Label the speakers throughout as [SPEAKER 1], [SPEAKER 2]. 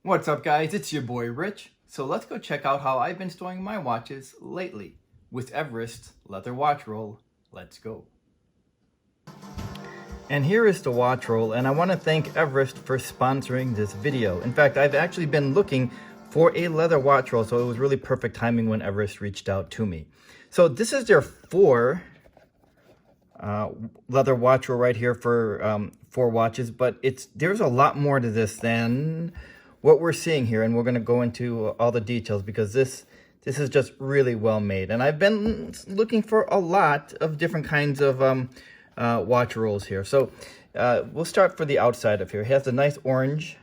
[SPEAKER 1] What's up, guys? It's your boy Rich. So let's go check out how I've been storing my watches lately with Everest Leather Watch Roll. Let's go. And here is the watch roll, and I want to thank Everest for sponsoring this video. In fact, I've actually been looking for a leather watch roll, so it was really perfect timing when Everest reached out to me. So this is their four leather watch roll right here for 4 watches, but there's a lot more to this than what we're seeing here, and we're going to go into all the details because this is just really well made. And I've been looking for a lot of different kinds of watch rolls here. So we'll start for the outside of here. It has a nice orange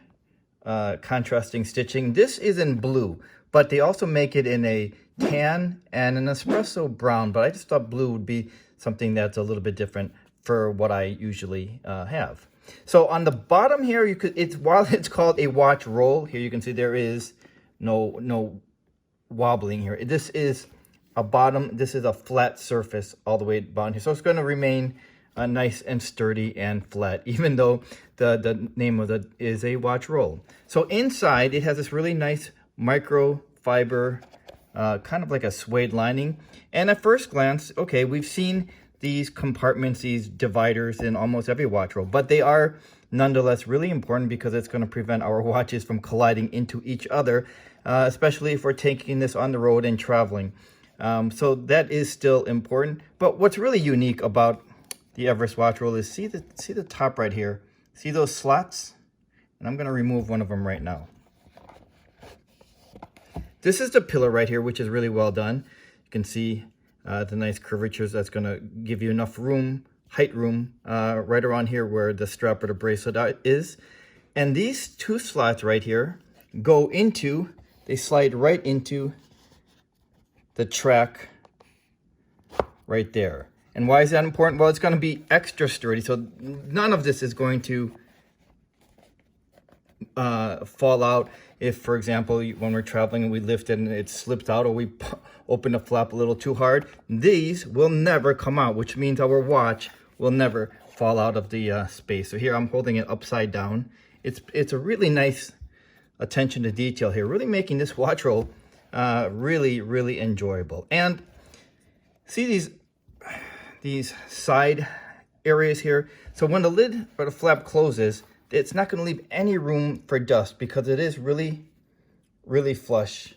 [SPEAKER 1] contrasting stitching. This is in blue, but they also make it in a tan and an espresso brown, but I just thought blue would be something that's a little bit different for what I usually have. So on the bottom here, while it's called a watch roll, here you can see there is no wobbling here. This is a flat surface all the way down here. So it's going to remain nice and sturdy and flat, even though the name of it is a watch roll. So inside, it has this really nice microfiber, kind of like a suede lining. And at first glance, okay, we've seen these compartments, these dividers in almost every watch roll, but they are nonetheless really important because it's going to prevent our watches from colliding into each other, especially if we're taking this on the road and traveling. So that is still important. But what's really unique about the Everest watch roll is see the top right here. See those slots? And I'm going to remove one of them right now. This is the pillar right here, which is really well done. You can see the nice curvatures. That's going to give you enough room, height room, right around here where the strap or the bracelet is. And these 2 slots right here they slide right into the track right there. And why is that important? Well, it's going to be extra sturdy, so none of this is going to fall out if, for example, when we're traveling and we lift it and it slips out, or we open the flap a little too hard. These will never come out, which means our watch will never fall out of the space. So here I'm holding it upside down. It's a really nice attention to detail here, really making this watch roll really enjoyable. And see these side areas here. So when the lid or the flap closes, it's not going to leave any room for dust because it is really flush.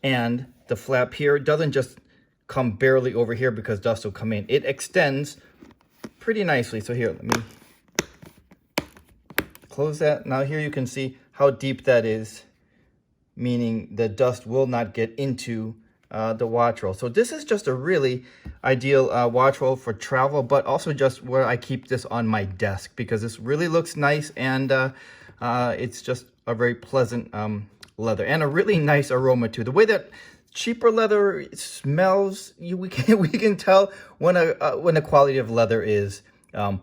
[SPEAKER 1] And the flap here doesn't just come barely over here because dust will come in. It extends pretty nicely. So here, let me close that. Now here you can see how deep that is, meaning the dust will not get into the watch roll. So this is just a really ideal watch roll for travel, but also just where I keep this on my desk because this really looks nice, and it's just a very pleasant leather and a really nice aroma too. The way that cheaper leather smells, we can tell when the quality of leather is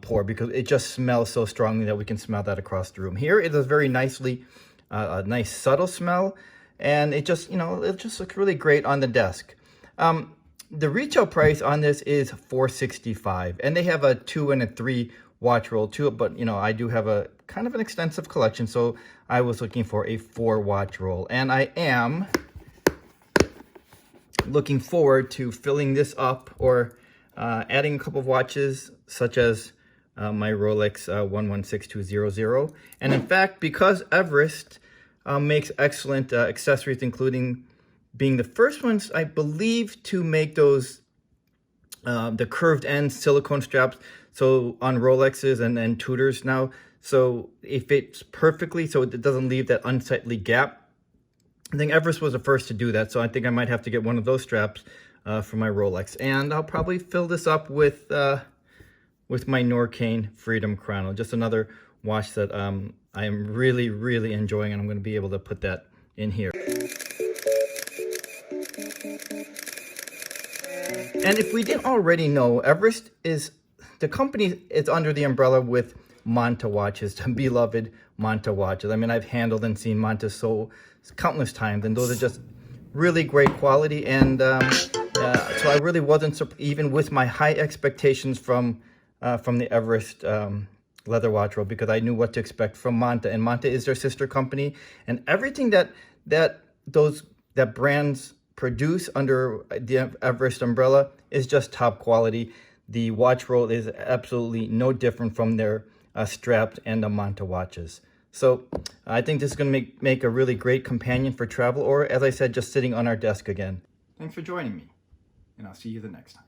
[SPEAKER 1] poor because it just smells so strongly that we can smell that across the room. Here it is very nicely a nice subtle smell. And it just looks really great on the desk. The retail price on this is $465, and they have a 2 and a 3 watch roll too. But I do have a kind of an extensive collection, so I was looking for a 4 watch roll, and I am looking forward to filling this up or adding a couple of watches, such as my Rolex 116200. And in fact, because Everest makes excellent accessories, including being the first ones, I believe, to make those the curved end silicone straps. So on Rolexes and Tudors now, so it fits perfectly, so it doesn't leave that unsightly gap. I think Everest was the first to do that, so I think I might have to get one of those straps for my Rolex. And I'll probably fill this up with my Norqain Freedom Chrono, just another watch that I am really enjoying, and I'm going to be able to put that in here. And if we didn't already know, Everest the company is under the umbrella with Monta Watches, the beloved Monta Watches. I mean, I've handled and seen Monta countless times, and those are just really great quality. And so I really wasn't, even with my high expectations from the Everest Leather Watch Roll because I knew what to expect from Monta, and Monta is their sister company, and everything that brands produce under the Everest umbrella is just top quality. The watch roll is absolutely no different from their strapped and the Monta watches. So I think this is going to make a really great companion for travel, or as I said, just sitting on our desk again. Thanks for joining me, and I'll see you the next time.